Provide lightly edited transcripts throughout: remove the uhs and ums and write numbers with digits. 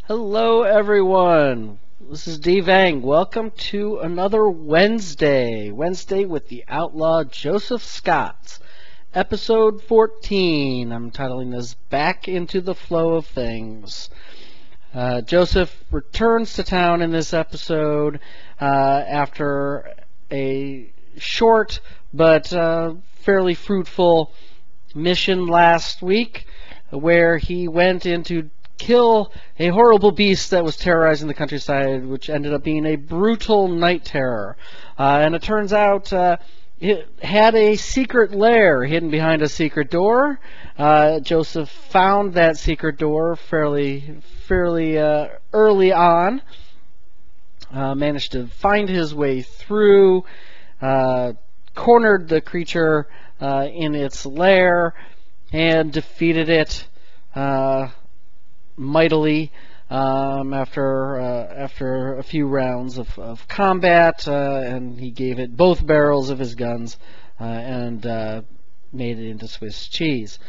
Hello everyone, this is D Vang. Welcome to another Wednesday with the Outlaw Joseph Scotts, episode 14. I'm titling this Back into the Flow of Things. Joseph returns to town in this episode after a short but fairly fruitful mission last week where he went into kill a horrible beast that was terrorizing the countryside, which ended up being a brutal night terror. And it turns out it had a secret lair hidden behind a secret door. Joseph found that secret door fairly early on. Managed to find his way through, cornered the creature in its lair, and defeated it mightily after a few rounds of combat, and he gave it both barrels of his guns and made it into Swiss cheese.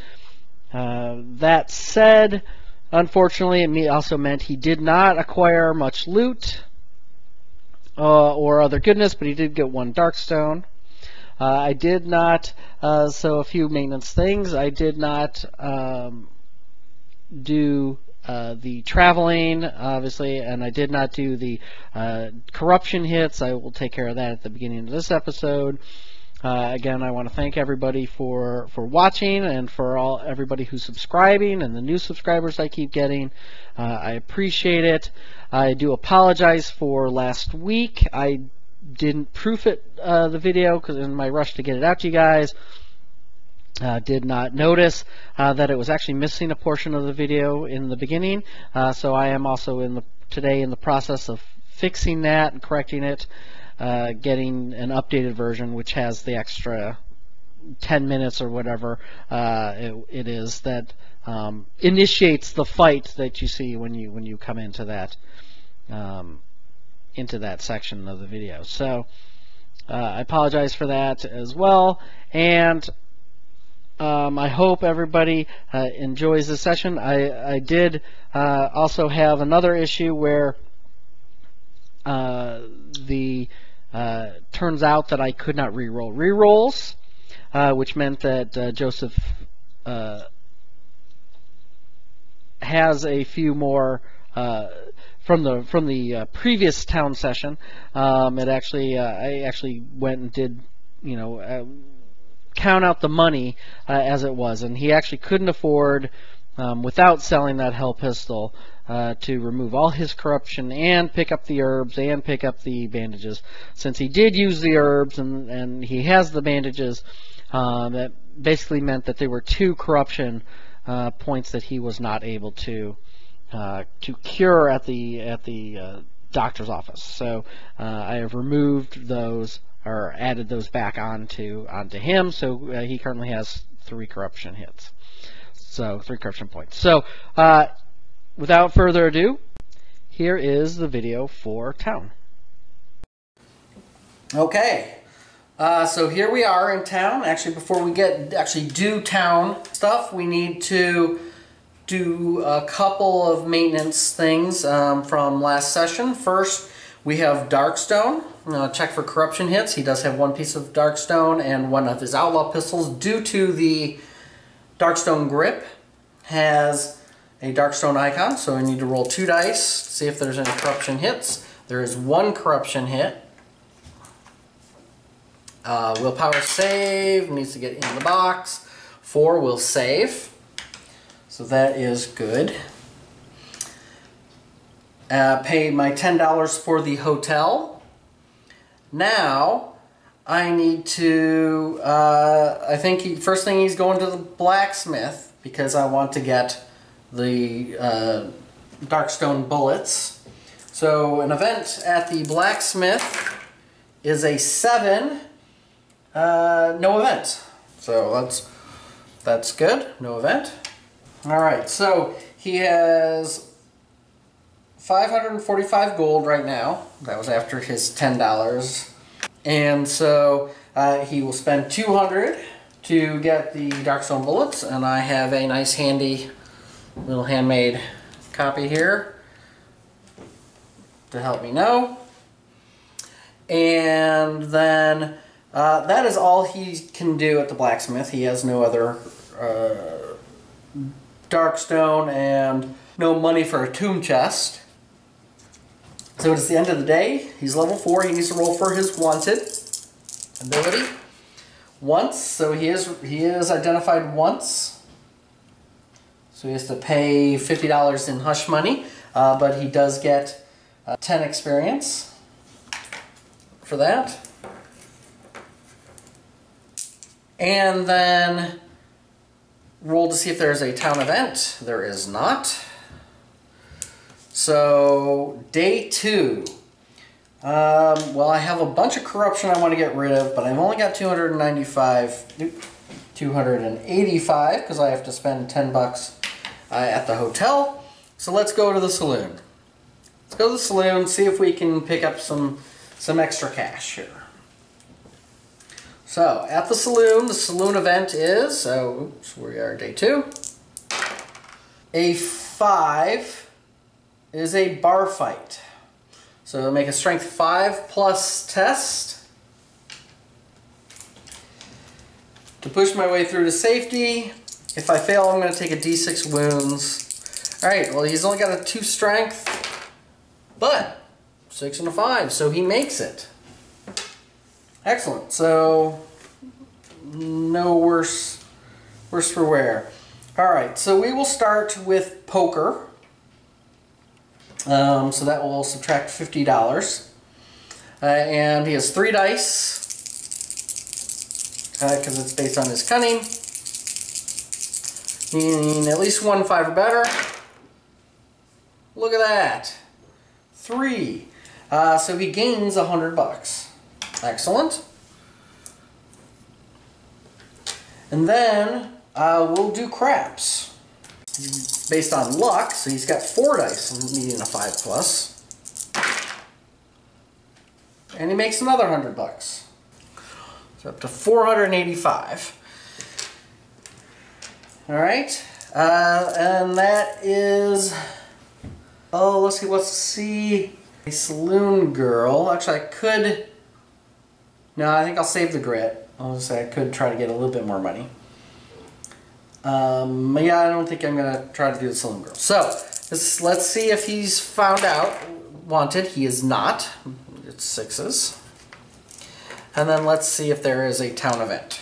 That said, unfortunately, it also meant he did not acquire much loot or other goodness, but he did get one Darkstone. I did not, so a few maintenance things. I did not do the traveling, obviously, and I did not do the corruption hits. I will take care of that at the beginning of this episode. Again, I want to thank everybody for watching and for everybody who's subscribing and the new subscribers I keep getting. I appreciate it. I do apologize for last week. I didn't proof it, the video, because in my rush to get it out to you guys, did not notice that it was actually missing a portion of the video in the beginning. So I am also today in the process of fixing that and correcting it, getting an updated version which has the extra 10 minutes or whatever it is that initiates the fight that you see when you come into that section of the video. So I apologize for that as well, and I hope everybody enjoys this session. I did also have another issue where turns out that I could not reroll rerolls, which meant that Joseph has a few more from the previous town session. I actually went and did, count out the money as it was, and he actually couldn't afford, without selling that hell pistol, to remove all his corruption and pick up the herbs and pick up the bandages. Since he did use the herbs and he has the bandages, that basically meant that there were 2 corruption points that he was not able to cure at the doctor's office. So I have removed those, or added those back onto him, so he currently has 3 corruption hits. So 3 corruption points. So without further ado, here is the video for town. Okay, so here we are in town. Actually, before we do town stuff, we need to do a couple of maintenance things from last session. First, we have Darkstone. Check for corruption hits. He does have 1 piece of Darkstone, and one of his Outlaw pistols, due to the Darkstone grip, has a Darkstone icon. So we need to roll 2 dice to see if there's any corruption hits. There is 1 corruption hit. Willpower save, needs to get in the box. 4 will save. So that is good. Pay my $10 for the hotel. Now, I need to, I think first thing he's going to the blacksmith, because I want to get the Darkstone bullets. So an event at the blacksmith is a 7, no event. So that's good, no event. Alright, so he has 545 gold right now. That was after his $10. And so he will spend 200 to get the Darkstone bullets, and I have a nice handy little handmade copy here. to help me know. And then that is all he can do at the blacksmith. He has no other darkstone and no money for a tomb chest. So it's the end of the day. He's level 4. He needs to roll for his wanted ability once. So he is identified once. So he has to pay $50 in hush money, but he does get 10 experience for that. And then roll to see if there's a town event. There is not. So day 2. Well, I have a bunch of corruption I want to get rid of, but I've only got 285 because I have to spend 10 bucks at the hotel. So let's go to the saloon. Let's go to the saloon, see if we can pick up some extra cash here. So at the saloon event is, so oops, we are day 2. A 5 is a bar fight. So make a strength 5 plus test to push my way through to safety. If I fail, I'm going to take a d6 wounds. Alright, well he's only got a 2 strength, but 6 and a 5, so he makes it. Excellent. So no worse for wear. Alright, so we will start with poker. So that will subtract $50. And he has 3 dice, because it's based on his cunning. Meaning at least 1 5 or better. Look at that. 3. So he gains $100. Excellent. And then we'll do craps. Based on luck, so he's got 4 dice, needing a 5 plus. And he makes another $100. So up to 485. Alright. And that is, oh, let's see. A saloon girl. Actually, I could, no, I think I'll save the grit. I'll just say I could try to get a little bit more money. Yeah, I don't think I'm going to try to do the saloon girl. So, let's see if he's found out. Wanted. He is not. It's 6s. And then let's see if there is a town event.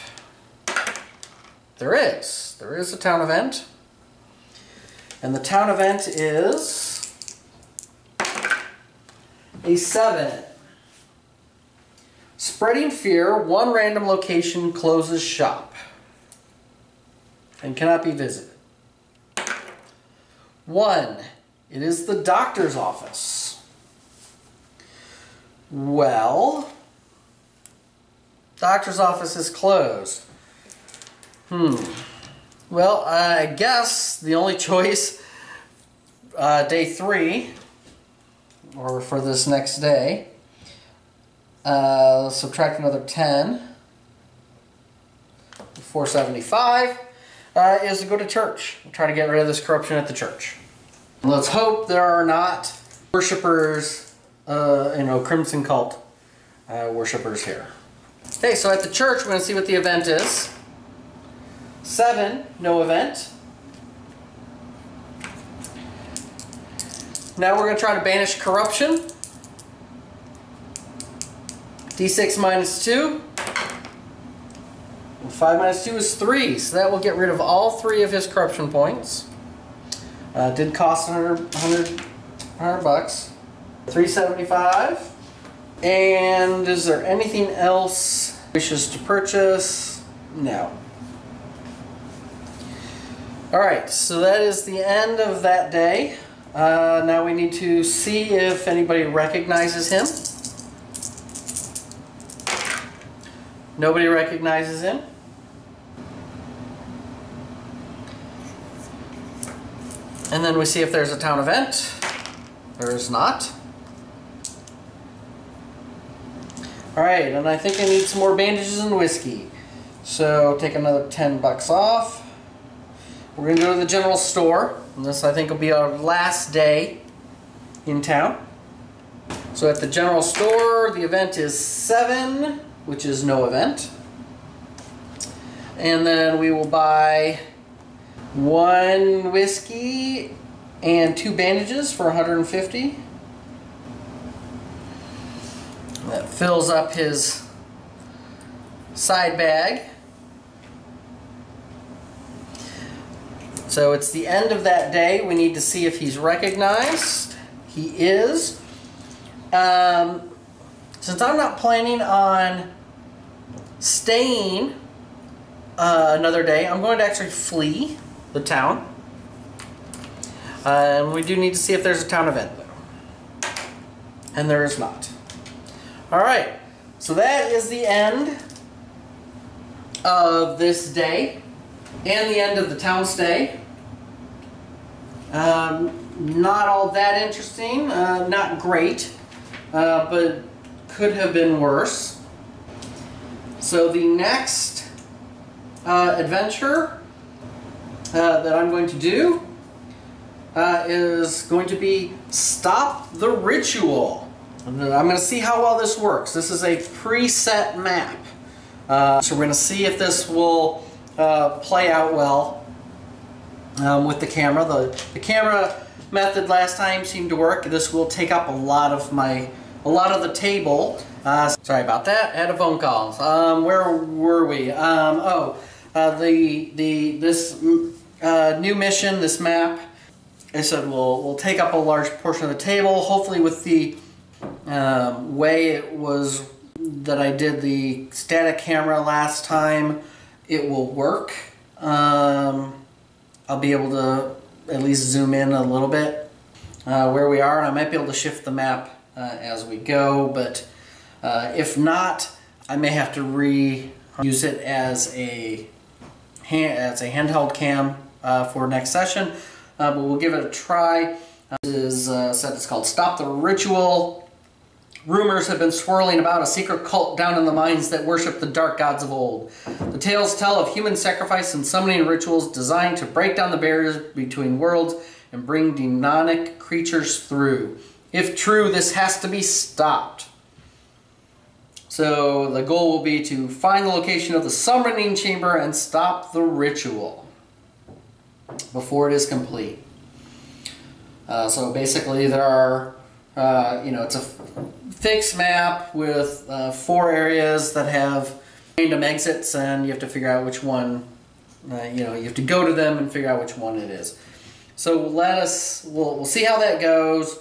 There is. There is a town event. And the town event is a 7. Spreading fear, 1 random location closes shop and cannot be visited. 1. It is the doctor's office. Well, doctor's office is closed. Well, I guess the only choice, day 3, or for this next day, subtract another 10, 475, is to go to church. Try to get rid of this corruption at the church. Let's hope there are not worshippers, Crimson Cult worshippers here. Okay, so at the church, we're going to see what the event is. 7, no event. Now we're going to try to banish corruption. D6 minus 2. And 5 minus 2 is 3, so that will get rid of all 3 of his corruption points. Did cost $100 bucks. 375. And is there anything else wishes to purchase? No. Alright, so that is the end of that day. Now we need to see if anybody recognizes him. Nobody recognizes him. And then we see if there's a town event. There is not. Alright, and I think I need some more bandages and whiskey. So take another 10 bucks off. We're going to go to the general store. And this, I think, will be our last day in town. So at the general store, the event is 7, which is no event. And then we will buy 1 whiskey and 2 bandages for 150. That fills up his side bag. So it's the end of that day. We need to see if he's recognized. He is. Since I'm not planning on staying another day, I'm going to actually flee the town. And we do need to see if there's a town event, though. And there is not. Alright, so that is the end of this day and the end of the town stay. Not all that interesting, not great, but could have been worse. So the next adventure that I'm going to do is going to be Stop the Ritual. I'm going to see how well this works. This is a preset map. So we're going to see if this will play out well with the camera. The camera method last time seemed to work. This will take up a lot of the table. Sorry about that. I had a phone call. Where were we? This new mission, this map, I said will take up a large portion of the table. Hopefully, with the way it was that I did the static camera last time, it will work. I'll be able to at least zoom in a little bit where we are, and I might be able to shift the map as we go, but if not, I may have to use it as a handheld cam for next session, but we'll give it a try. This is set. It's called Stop the Ritual. Rumors have been swirling about a secret cult down in the mines that worship the dark gods of old. The tales tell of human sacrifice and summoning rituals designed to break down the barriers between worlds and bring demonic creatures through. If true, this has to be stopped. So the goal will be to find the location of the summoning chamber and stop the ritual before it is complete. So basically there are, it's a fixed map with 4 areas that have random exits, and you have to figure out which one, you have to go to them and figure out which one it is. So we'll see how that goes.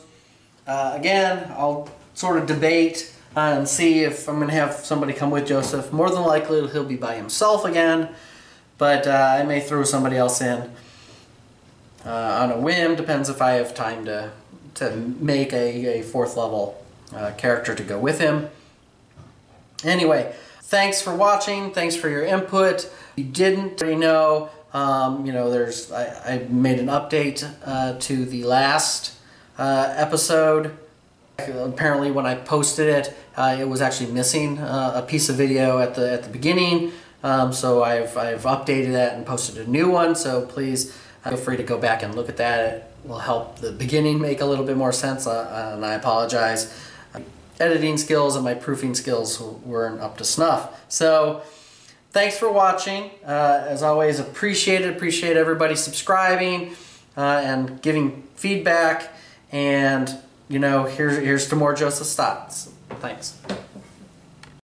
Again, I'll sort of debate and see if I'm going to have somebody come with Joseph. More than likely he'll be by himself again, but I may throw somebody else in on a whim. Depends if I have time to make a 4th level character to go with him. Anyway, thanks for watching. Thanks for your input. If you didn't already know, I made an update to the last episode. Apparently when I posted it, it was actually missing a piece of video at the beginning. So I've updated that and posted a new one. So please feel free to go back and look at that. It will help the beginning make a little bit more sense, and I apologize. Editing skills and my proofing skills weren't up to snuff. So thanks for watching. As always, appreciate everybody subscribing and giving feedback. And here's to more Joseph Scotts. Thanks.